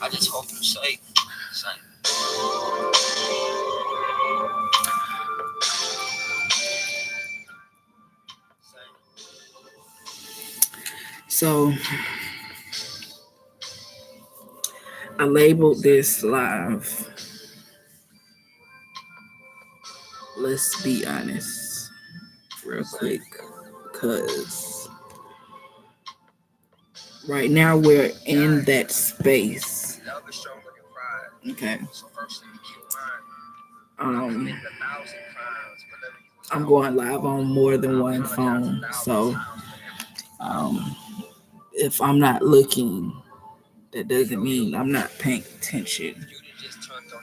I just hope you say. So I labeled this live. Let's be honest, real quick, because right now we're in that space. Okay. I'm going live on more than one phone, so if I'm not looking, that doesn't mean I'm not paying attention.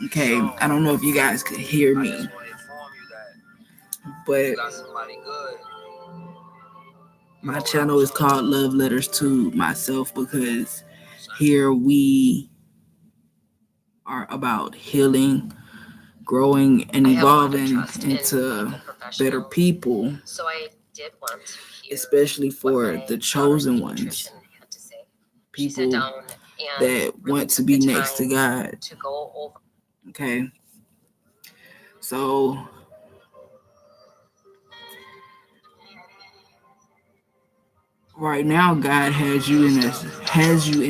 Okay, I don't know if you guys could hear me, but my channel is called Love Letters to Myself because here we are about healing, growing, and evolving into better people, especially for the chosen ones, people that want to be next to God. Okay, so right now God has you in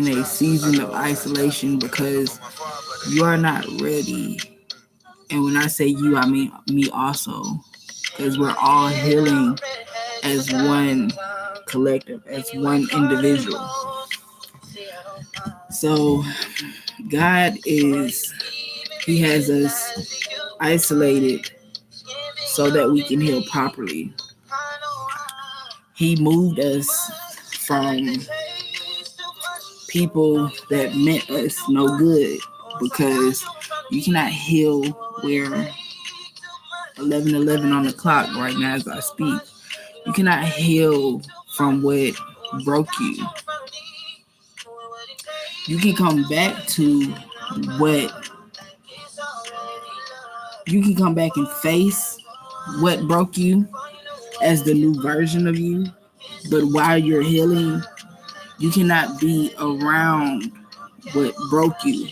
a season of isolation because you are not ready. And when I say you, I mean me also, because we're all healing as one collective, as one individual. So God He has us isolated so that we can heal properly. He moved us from people that meant us no good because you cannot heal where 11:11 on the clock right now as I speak. You cannot heal from what broke you. You can come back to what you can come back and face what broke you as the new version of you. But while you're healing, you cannot be around what broke you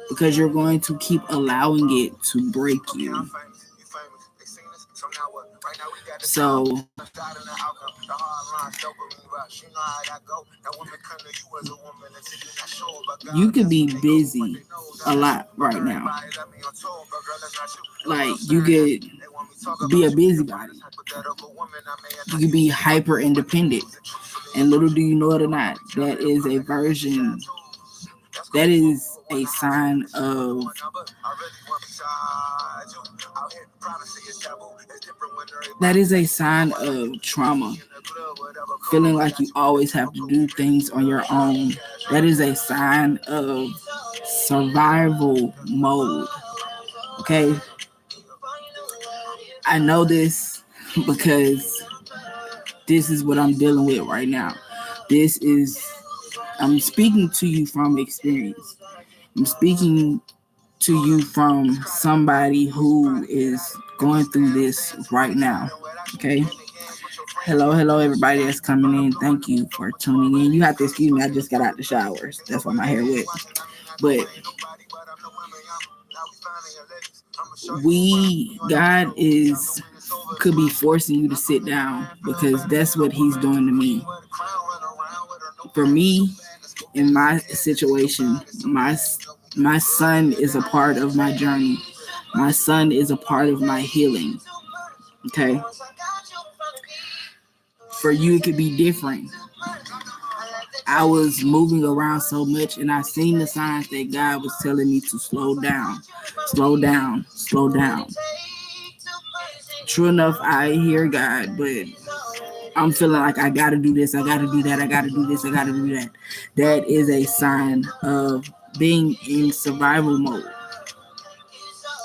because you're going to keep allowing it to break you. So you could be busy a lot right now. Like you could be a busybody. You could be hyper independent. And little do you know it or not, that is a sign of trauma. Feeling like you always have to do things on your own. That is a sign of survival mode. Okay? I know this because this is what I'm dealing with right now. I'm speaking to you from experience. I'm speaking to you from somebody who is going through this right now. Okay? Hello, everybody that's coming in. Thank you for tuning in. You have to excuse me. I just got out the showers. That's why my hair wet. But God could be forcing you to sit down because that's what He's doing to me. For me, in my situation, my son is a part of my journey. My son is a part of my healing. Okay? For you, it could be different. I was moving around so much and I seen the signs that God was telling me to slow down, slow down, slow down. True enough, I hear God, but I'm feeling like I gotta do this, I gotta do that, I gotta do this, I gotta do that. That is a sign of being in survival mode.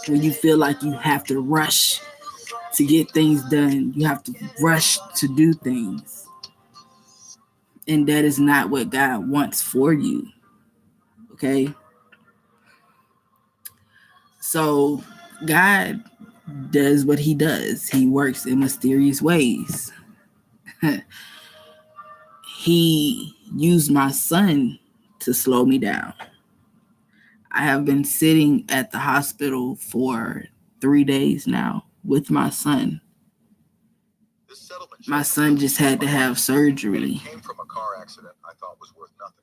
When you feel like you have to rush to get things done, you have to rush to do things. And that is not what God wants for you. Okay? So God does what He does. He works in mysterious ways. He used my son to slow me down. I have been sitting at the hospital for 3 days now with my son. My son just had to have surgery. Came from a car accident I thought was worth nothing.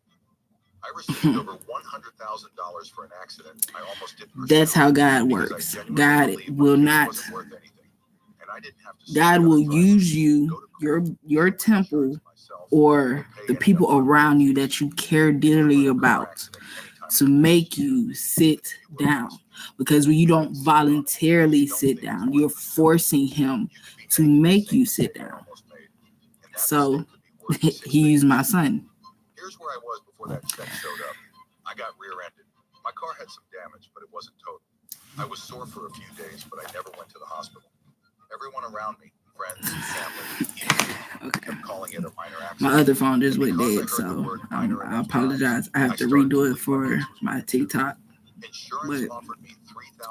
I received over $100,000 for an accident I almost didn't pursue. That's how God works. God will not. God will use you, your temple, or the people around you that you care dearly about, to make you sit down. Because when you don't voluntarily sit down, you're forcing him to make you sit down. So he used my son. Here's where I was before that check showed up. I got rear-ended. My car had some damage, but it wasn't total. I was sore for a few days, but I never went to the hospital. Everyone around me, friends, family, kept calling it a minor accident. My other phone just went dead, so I apologize. I have to redo it for my TikTok. Insurance offered me $3,600,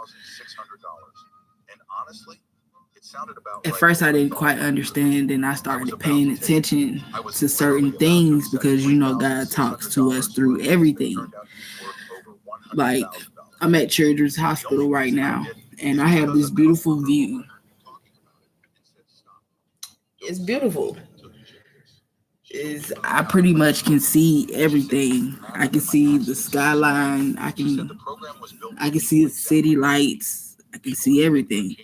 and honestly, it sounded about at first I didn't quite understand, and I started paying attention to certain things because God talks to us through everything. Like, I'm at Children's Hospital right now, and I have this beautiful view. It's beautiful. I pretty much can see everything. I can see the skyline. I can see the city lights. I can see everything.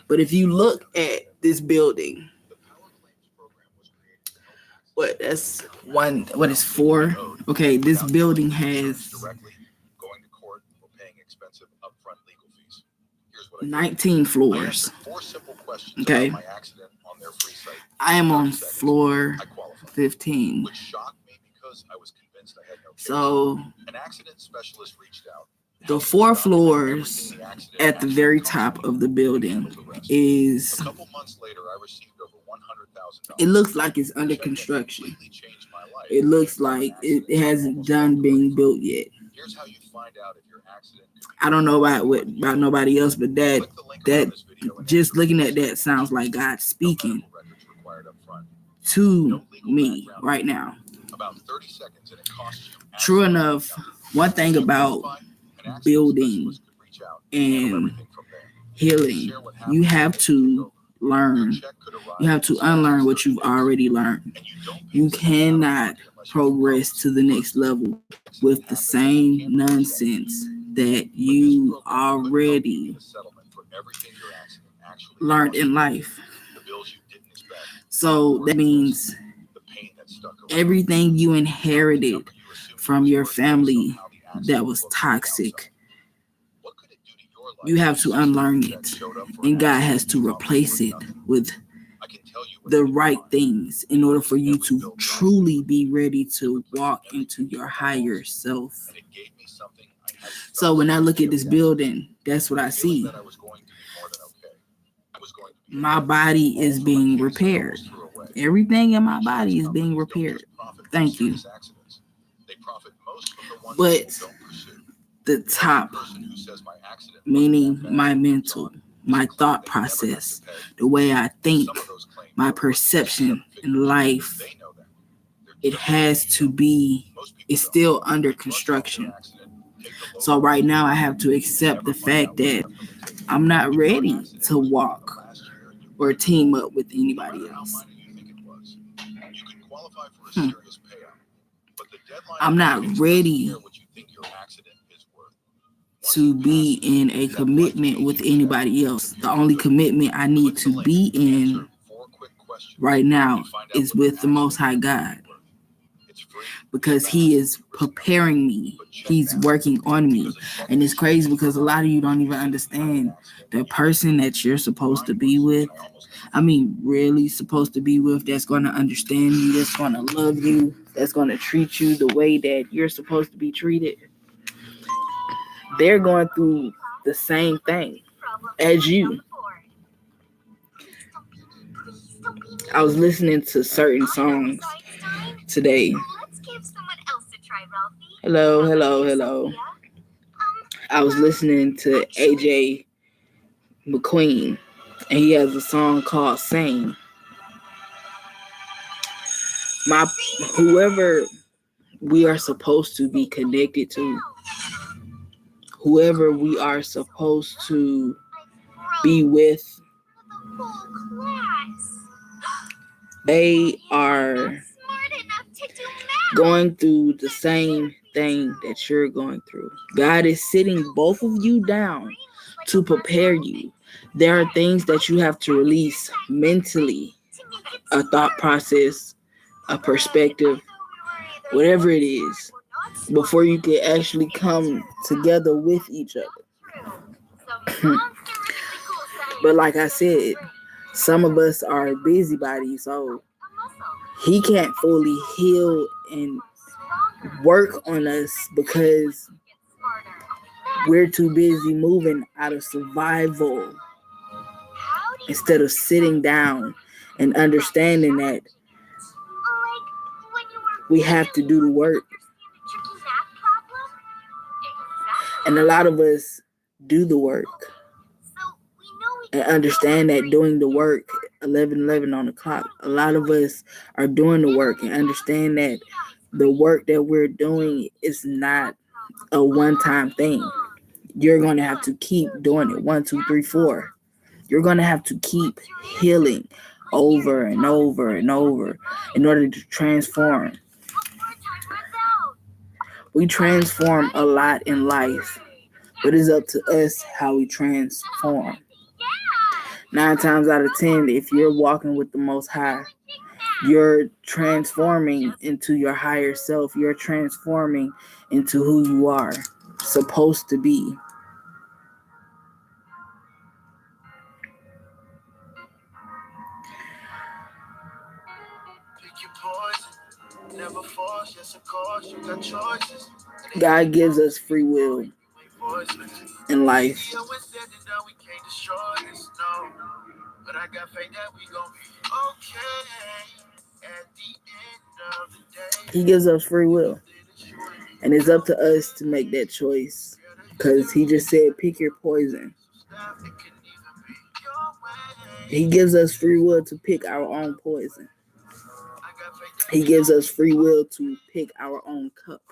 But if you look at this building, what is 4? Okay, this building has 19 floors. Okay. I am on floor 15. So the 4 floors at the very top of the building is, it looks like it's under construction. It looks like it hasn't done being built yet. I don't know about nobody else, but that just looking at that sounds like God speaking to me right now. True enough, one thing about building and healing, you have to learn. You have to unlearn what you've already learned. You cannot progress to the next level with the same nonsense that you already learned in life. So that means everything you inherited from your family that was toxic, you have to unlearn it, and God has to replace it with the right things in order for you to truly be ready to walk into your higher self. So when I look at this building, that's what I see. My body is being repaired. Everything in my body is being repaired. Thank you. But the top, meaning my mental, my thought process, the way I think, my perception in life, it has to be, it's still under construction. So right now I have to accept the fact that I'm not ready to walk or team up with anybody else. I'm not ready to be in a commitment with anybody else. The only commitment I need to be in right now is with the Most High God, because He is preparing me. He's working on me. And it's crazy because a lot of you don't even understand the person that you're supposed to be with. I mean, really supposed to be with, that's going to understand you, that's going to love you, that's going to treat you the way that you're supposed to be treated. They're going through the same thing as you. I was listening to certain songs today. Hello. I was listening to AJ McQueen, and he has a song called Same. Whoever we are supposed to be connected to, whoever we are supposed to be with, they are going through the same thing that you're going through. God is sitting both of you down to prepare you. There are things that you have to release mentally, a thought process, a perspective, whatever it is, before you can actually come together with each other. But like I said, some of us are busybodies, so he can't fully heal and work on us because we're too busy moving out of survival instead of sitting down and understanding that we have to do the work. And a lot of us do the work and understand that doing the work, 11:11 on the clock, a lot of us are doing the work and understand that the work that we're doing is not a one-time thing. You're going to have to keep doing it. 1, 2, 3, 4. You're going to have to keep healing over and over and over in order to transform. We transform a lot in life, but it's up to us how we transform. 9 times out of 10, if you're walking with the Most High, you're transforming into your higher self. You're transforming into who you are supposed to be. God gives us free will in life. He gives us free will. And it's up to us to make that choice. Because he just said, pick your poison. He gives us free will to pick our own poison. He gives us free will to pick our own cup.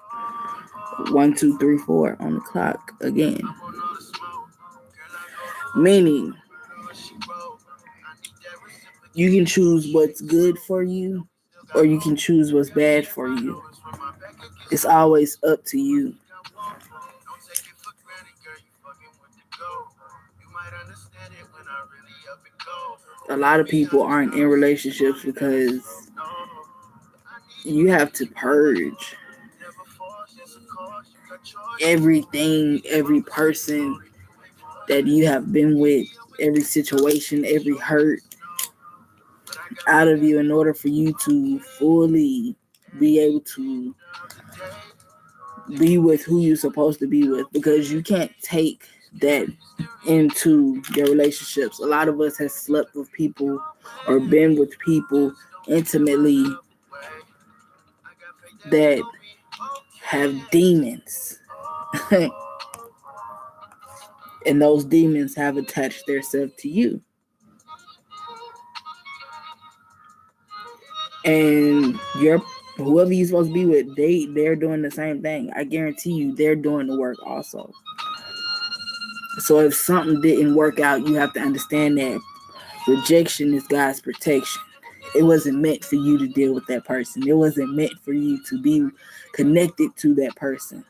1, 2, 3, 4 on the clock again. Meaning, you can choose what's good for you, or you can choose what's bad for you. It's always up to you. A lot of people aren't in relationships because you have to purge everything, every person that you have been with, every situation, every hurt out of you in order for you to fully be able to be with who you're supposed to be with, because you can't take that into your relationships. A lot of us have slept with people or been with people intimately that have demons. And those demons have attached themselves to you. And whoever you're supposed to be with, they're doing the same thing. I guarantee you they're doing the work also. So if something didn't work out, you have to understand that rejection is God's protection. It wasn't meant for you to deal with that person. It wasn't meant for you to be connected to that person.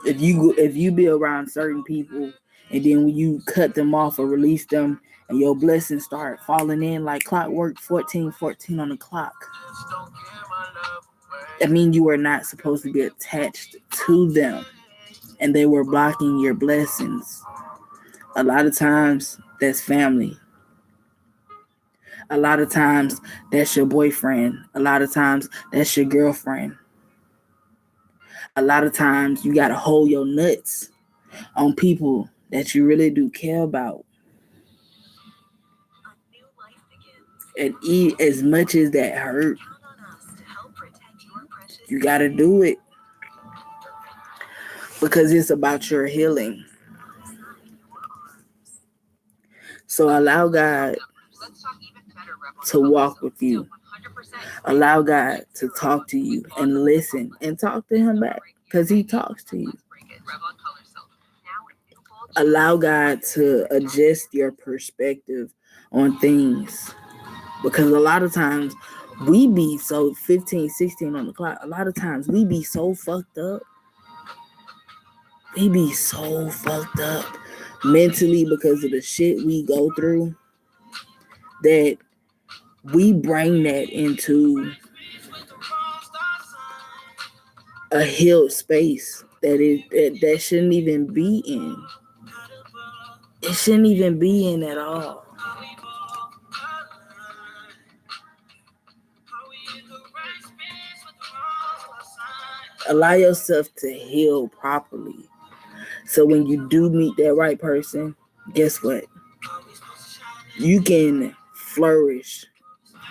If you be around certain people and then when you cut them off or release them and your blessings start falling in like clockwork, 14:14 on the clock, that means you were not supposed to be attached to them and they were blocking your blessings. A lot of times that's family. A lot of times that's your boyfriend. A lot of times that's your girlfriend. A lot of times you got to hold your nuts on people that you really do care about. And as much as that hurt, you got to do it. Because it's about your healing. So allow God to walk with you. Allow God to talk to you and listen and talk to him back because he talks to you. Allow God to adjust your perspective on things because a lot of times we be so 15, 16 on the clock. A lot of times we be so fucked up. We be so fucked up mentally because of the shit we go through that we bring that into a healed space that shouldn't even be in. It shouldn't even be in at all. Allow yourself to heal properly. So when you do meet that right person, guess what? You can flourish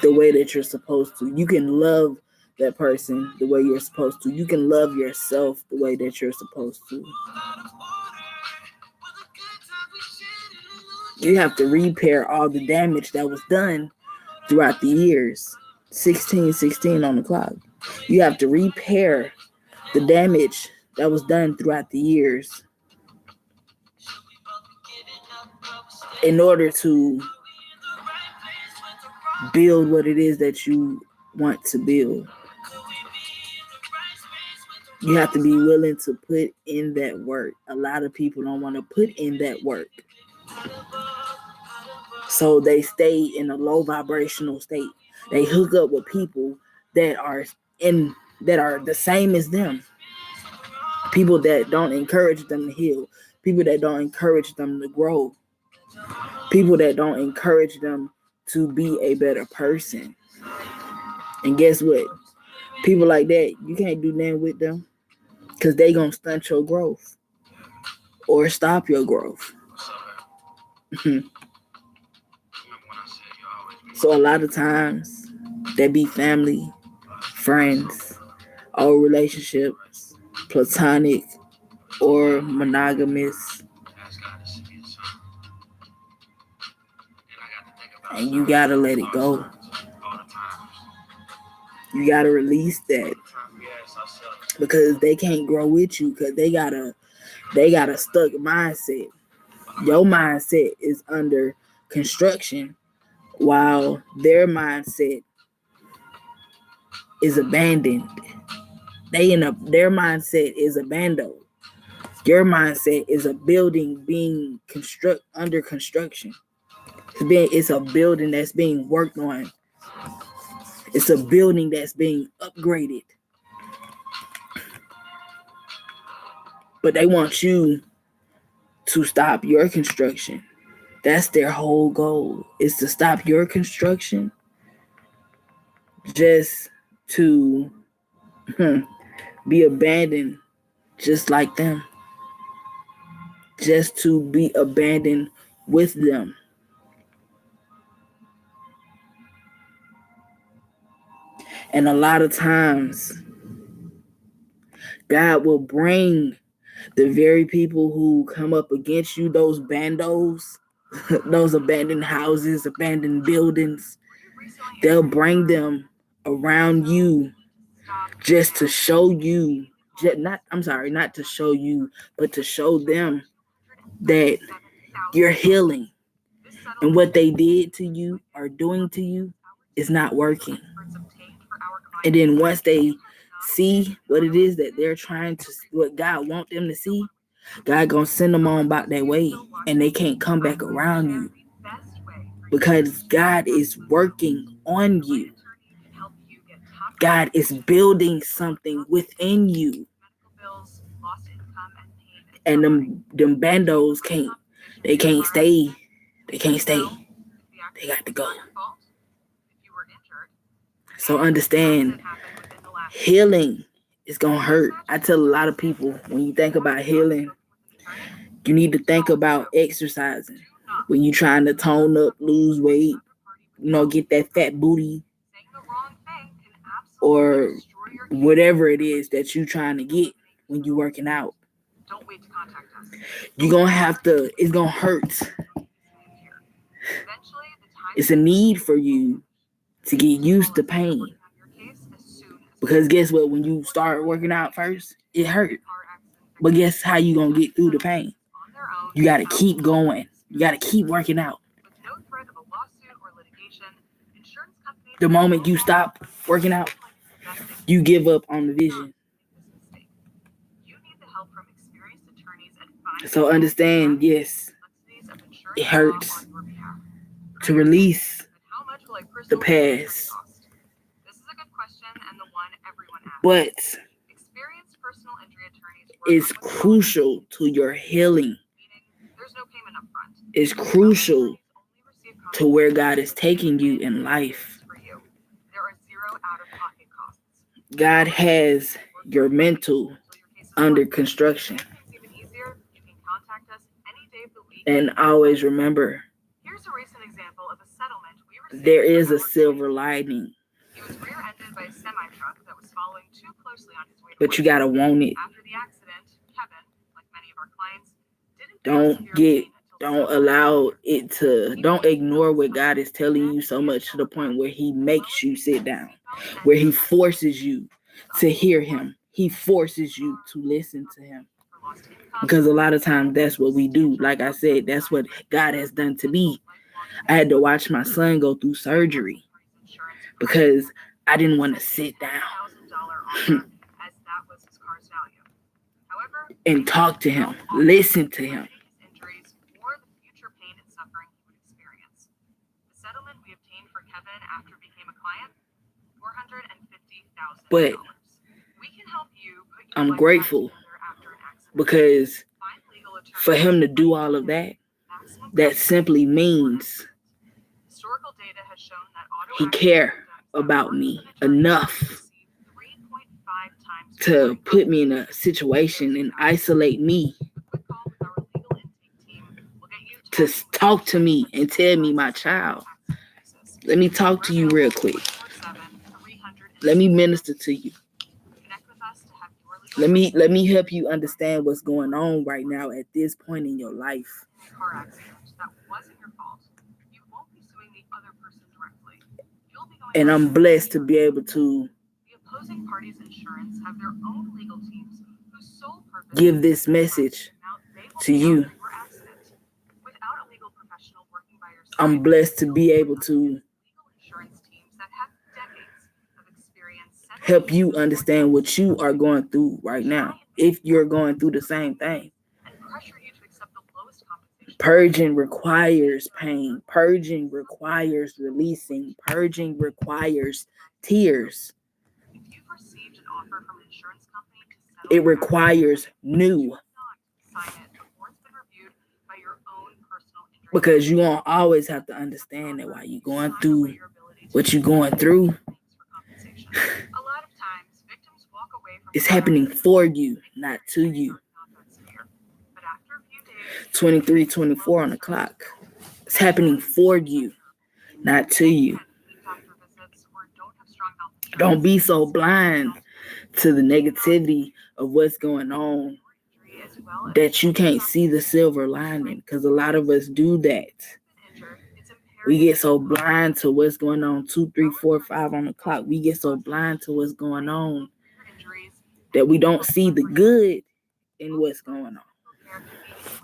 the way that you're supposed to. You can love that person the way you're supposed to. You can love yourself the way that you're supposed to. You have to repair all the damage that was done throughout the years. 16 on the clock. You have to repair the damage that was done throughout the years in order to build what it is that you want to build. You have to be willing to put in that work. A lot of people don't want to put in that work. So they stay in a low vibrational state. They hook up with people that are the same as them. People that don't encourage them to heal. People that don't encourage them to grow. People that don't encourage them to be a better person. And guess what? People like that, you can't do nothing with them because they gonna stunt your growth or stop your growth. So a lot of times they be family, friends, old relationships, platonic or monogamous. And you gotta let it go. You gotta release that because they can't grow with you because they got a stuck mindset. Your mindset is under construction while their mindset is abandoned. Their mindset is abandoned. Your mindset is a building being under construction. It's a building that's being worked on. It's a building that's being upgraded. But they want you to stop your construction. That's their whole goal, is to stop your construction just to be abandoned just like them. Just to be abandoned with them. And a lot of times, God will bring the very people who come up against you, those bandos, those abandoned houses, abandoned buildings, they'll bring them around you just to show you, not to show you, but to show them that you're healing. And what they did to you or doing to you is not working. And then once they see what it is that they're what God wants them to see, God gonna send them on about their way, and they can't come back around you because God is working on you. God is building something within you, and them bandos can't stay. They can't stay. They got to go. So understand, healing is gonna hurt. I tell a lot of people, when you think about healing, you need to think about exercising. When you're trying to tone up, lose weight, get that fat booty, or whatever it is that you're trying to get when you're working out. You're gonna have to, it's gonna hurt. It's a need for you to get used to pain. Because guess what? When you start working out first, it hurt. But guess how you gonna get through the pain? You gotta keep going. You gotta keep working out. The moment you stop working out, you give up on the vision. So understand, yes, it hurts to release the past. But it's crucial to your healing. It's crucial to where God is taking you in life. God has your mental under construction. And always remember, there is a silver lining. But you gotta want it. Don't allow it to, don't ignore what God is telling you so much to the point where He makes you sit down, where He forces you to hear Him. He forces you to listen to Him. Because a lot of times that's what we do. Like I said, that's what God has done to me. I had to watch my son go through surgery because I didn't want to sit down and talk to him, listen to him. But I'm grateful because for him to do all of that, that simply means he cared about me enough to put me in a situation and isolate me, to talk to me and tell me, my child, let me talk to you real quick. Let me minister to you. Let me help you understand what's going on right now at this point in your life. And I'm blessed to be able to give this message to you. I'm blessed to be able to help you understand what you are going through right now, if you're going through the same thing. Purging requires pain. Purging requires releasing. Purging requires tears. It requires new. Because you won't always have to understand that while you're going through what you're going through, it's happening for you, not to you. 23:24 on the clock. It's happening for you, not to you. Don't be so blind to the negativity of what's going on that you can't see the silver lining, because a lot of us do that. We get so blind to what's going on 2, 3, 4, 5 on the clock. We get so blind to what's going on that we don't see the good in what's going on.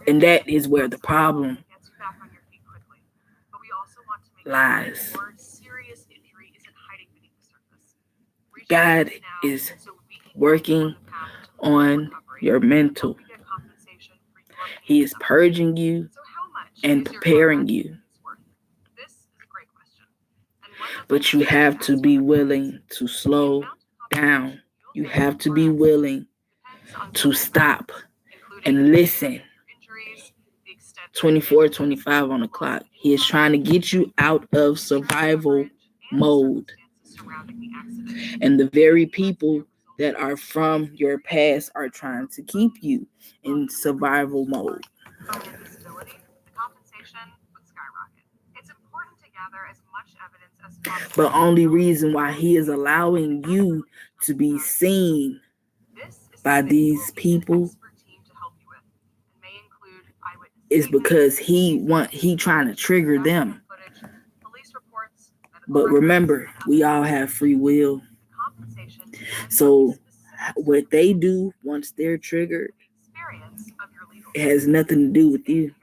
And that is where the problem lies. God is working on your mental. He is purging you and preparing you. But you have to be willing to slow down. You have to be willing to stop and listen. 24:25 on the clock. He is trying to get you out of survival mode. And the very people that are from your past are trying to keep you in survival mode. But only reason why he is allowing you to be seen by these people is because he trying to trigger them. But remember, we all have free will. So what they do once they're triggered, it has nothing to do with you.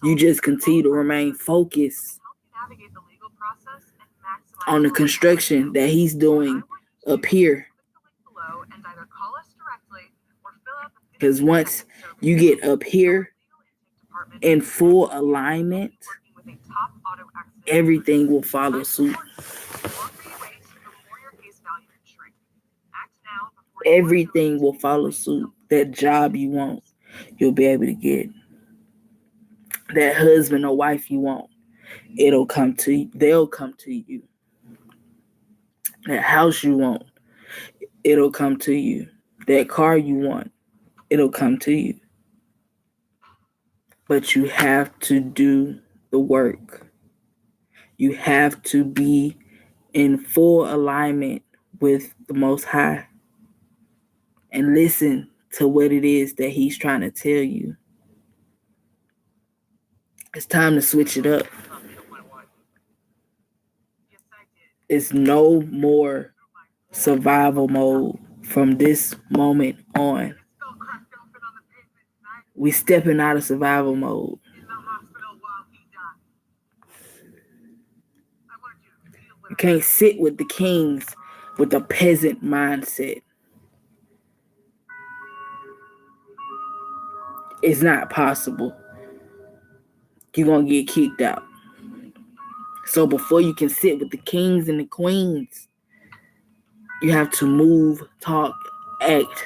You just continue to remain focused on the construction that he's doing up here. Because once you get up here in full alignment, everything will follow suit. Everything will follow suit. That job you want, you'll be able to get. That husband or wife you want, it'll come to you. They'll come to you. That house you want, it'll come to you. That car you want, it'll come to you. But you have to do the work. You have to be in full alignment with the Most High and listen to what it is that he's trying to tell you. It's time to switch it up. It's no more survival mode from this moment on. We stepping out of survival mode. You can't sit with the kings with a peasant mindset. It's not possible. You're going to get kicked out. So before you can sit with the kings and the queens, you have to move, talk, act,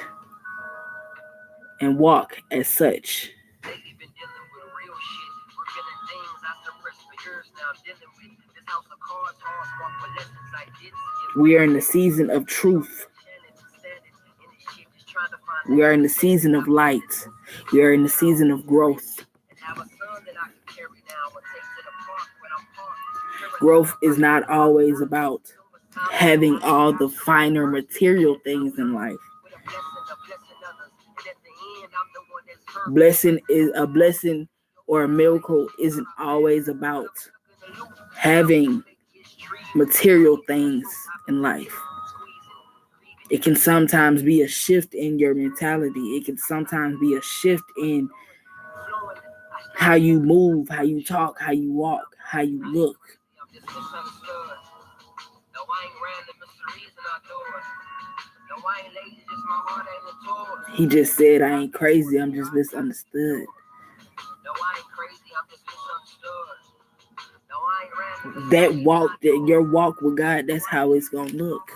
and walk as such. We are in the season of truth. We are in the season of light. We are in the season of growth. Growth is not always about having all the finer material things in life. Blessing or a miracle isn't always about having material things in life. It can sometimes be a shift in your mentality. It can sometimes be a shift in how you move, how you talk, how you walk, how you look. He just said, I ain't crazy, I'm just misunderstood. Your walk with God, that's how it's going to look.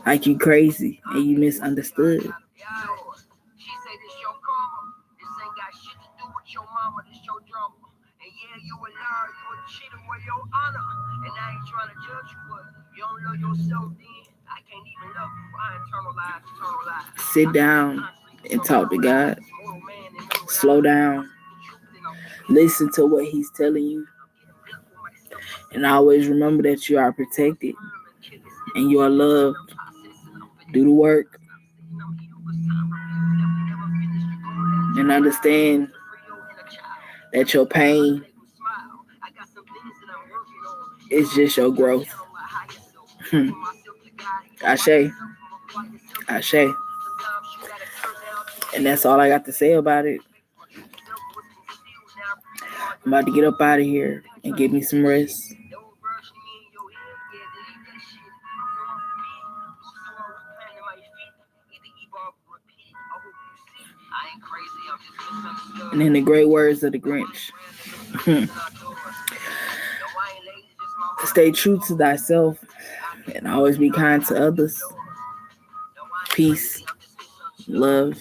Like you crazy and you misunderstood. Sit down and talk to God. Slow down. Listen to what he's telling you. And always remember that you are protected and you are loved. Do the work. And understand that your pain is just your growth. Ashe. Ashe. And that's all I got to say about it. I'm about to get up out of here and get me some rest. And in the great words of the Grinch, stay true to thyself and always be kind to others. Peace, love.